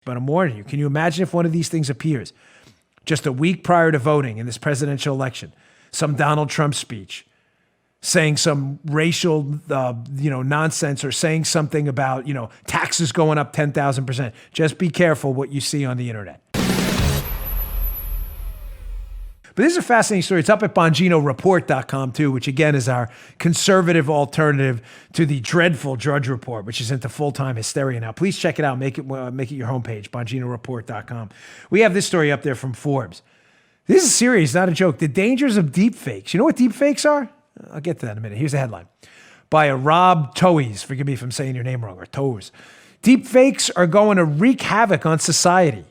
But I'm warning you, can you imagine if one of these things appears just a week prior to voting in this presidential election, some Donald Trump speech saying some racial, nonsense, or saying something about, taxes going up 10,000%. Just be careful what you see on the internet. But this is a fascinating story. It's up at BonginoReport.com too, which again is our conservative alternative to the dreadful Drudge Report, which is into full-time hysteria now. Please check it out. Make it your homepage, BonginoReport.com. We have this story up there from Forbes. This is serious, not a joke. The dangers of deepfakes. You know what deepfakes are? I'll get to that in a minute. Here's the headline. By a Rob Toes. Forgive me if I'm saying your name wrong, or Toes. Deepfakes are going to wreak havoc on society.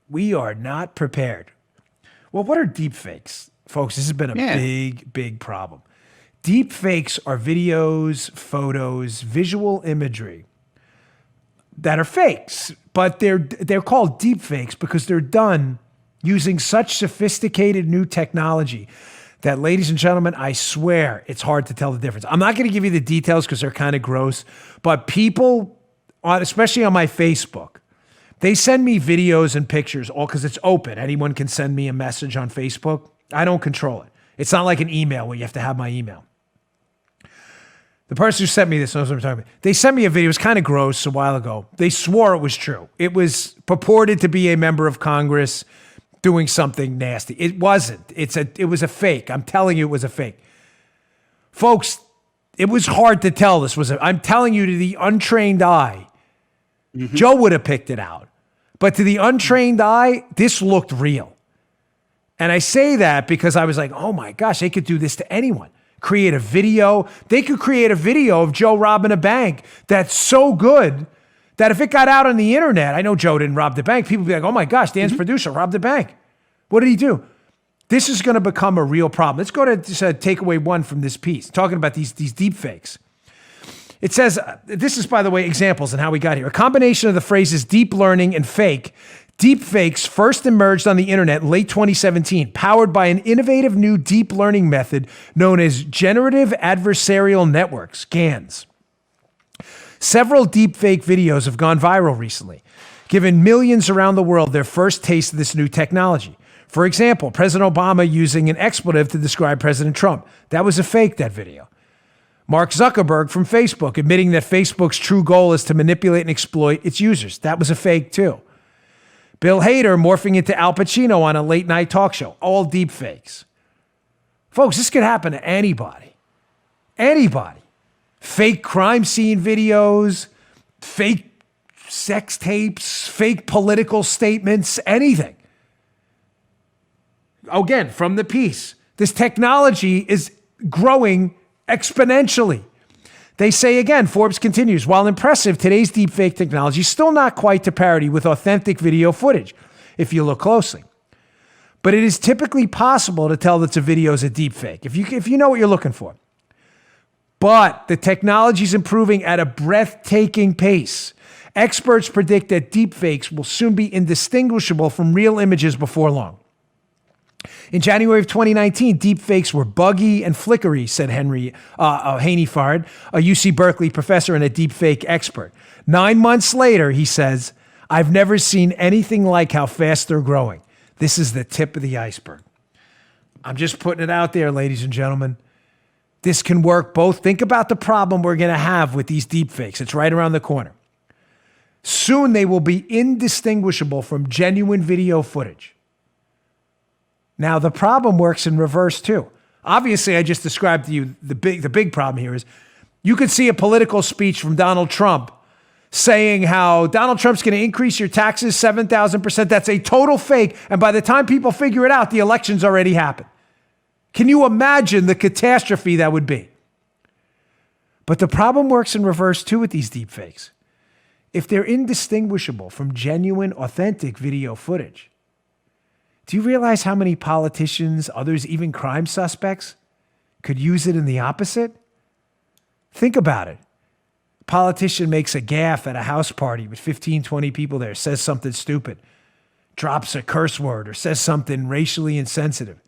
We are not prepared. Well, what are deepfakes? Folks, this has been a big, big problem. Deepfakes are videos, photos, visual imagery that are fakes, but they're called deepfakes because they're done using such sophisticated new technology that, ladies and gentlemen, I swear it's hard to tell the difference. I'm not going to give you the details because they're kind of gross, but people, especially on my Facebook, they send me videos and pictures, all because it's open. Anyone can send me a message on Facebook. I don't control it. It's not like an email where you have to have my email. The person who sent me this knows what I'm talking about. They sent me a video. It was kind of gross a while ago. They swore it was true. It was purported to be a member of Congress doing something nasty. It wasn't. It was a fake. I'm telling you it was a fake. Folks, it was hard to tell this was I'm telling you, to the untrained eye, Joe would have picked it out. But to the untrained eye, this looked real. And I say that because I was like, oh my gosh, they could do this to anyone. Create a video. They could create a video of Joe robbing a bank that's so good that if it got out on the internet, I know Joe didn't rob the bank, people would be like, oh my gosh, Dan's producer robbed the bank. What did he do? This is going to become a real problem. Let's go to takeaway one from this piece, talking about these deep fakes. It says, this is, by the way, examples and how we got here. A combination of the phrases deep learning and fake. Deep fakes first emerged on the internet in late 2017, powered by an innovative new deep learning method known as generative adversarial networks, GANs. Several deep fake videos have gone viral recently, giving millions around the world their first taste of this new technology. For example, President Obama using an expletive to describe President Trump. That was a fake, that video. Mark Zuckerberg from Facebook admitting that Facebook's true goal is to manipulate and exploit its users. That was a fake too. Bill Hader morphing into Al Pacino on a late night talk show. All deep fakes. Folks, this could happen to anybody. Anybody. Fake crime scene videos, fake sex tapes, fake political statements, anything. Again, from the piece, this technology is growing exponentially. They say again, Forbes continues, while impressive, today's deepfake technology is still not quite to parity with authentic video footage, if you look closely. But it is typically possible to tell that a video is a deepfake, if you know what you're looking for. But the technology is improving at a breathtaking pace. Experts predict that deepfakes will soon be indistinguishable from real images before long. In January of 2019, deepfakes were buggy and flickery, said Haney Fard, a UC Berkeley professor and a deepfake expert. 9 months later, he says, I've never seen anything like how fast they're growing. This is the tip of the iceberg. I'm just putting it out there, ladies and gentlemen. This can work both. Think about the problem we're going to have with these deepfakes. It's right around the corner. Soon they will be indistinguishable from genuine video footage. Now, the problem works in reverse too. Obviously, I just described to you the big problem here is you could see a political speech from Donald Trump saying how Donald Trump's going to increase your taxes 7,000%. That's a total fake. And by the time people figure it out, the election's already happened. Can you imagine the catastrophe that would be? But the problem works in reverse too with these deepfakes. If they're indistinguishable from genuine, authentic video footage, do you realize how many politicians, others, even crime suspects, could use it in the opposite? Think about it. A politician makes a gaffe at a house party with 15, 20 people there, says something stupid, drops a curse word, or says something racially insensitive.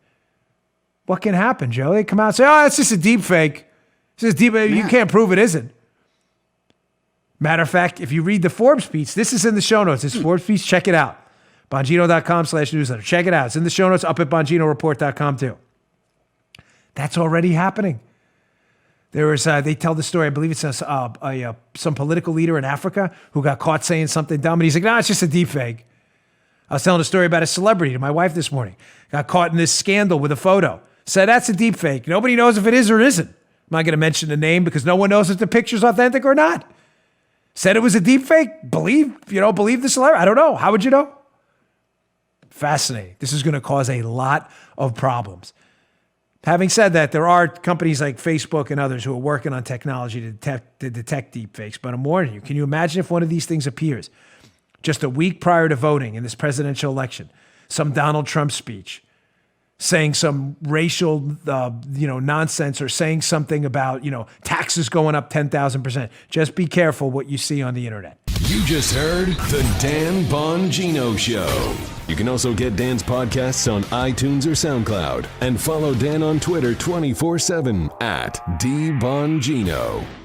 What can happen, Joe? They come out and say, oh, it's just a deep fake. It's just deep. You can't prove it isn't. Matter of fact, if you read the Forbes piece, this is in the show notes. It's Forbes piece. Check it out. Bongino.com/newsletter. Check it out. It's in the show notes up at BonginoReport.com too. That's already happening. There was, they tell the story, I believe it's some political leader in Africa who got caught saying something dumb. And he's like, no, it's just a deep fake. I was telling a story about a celebrity to my wife this morning. Got caught in this scandal with a photo. Said, that's a deep fake. Nobody knows if it is or isn't. I'm not going to mention the name because no one knows if the picture's authentic or not. Said it was a deep fake. Believe the celebrity. I don't know. How would you know? Fascinating. This is going to cause a lot of problems. Having said that, there are companies like Facebook and others who are working on technology to detect deepfakes. But I'm warning you, can you imagine if one of these things appears just a week prior to voting in this presidential election, some Donald Trump speech saying some racial, nonsense or saying something about, taxes going up 10,000%. Just be careful what you see on the internet. You just heard The Dan Bongino Show. You can also get Dan's podcasts on iTunes or SoundCloud and follow Dan on Twitter 24/7 at DBongino.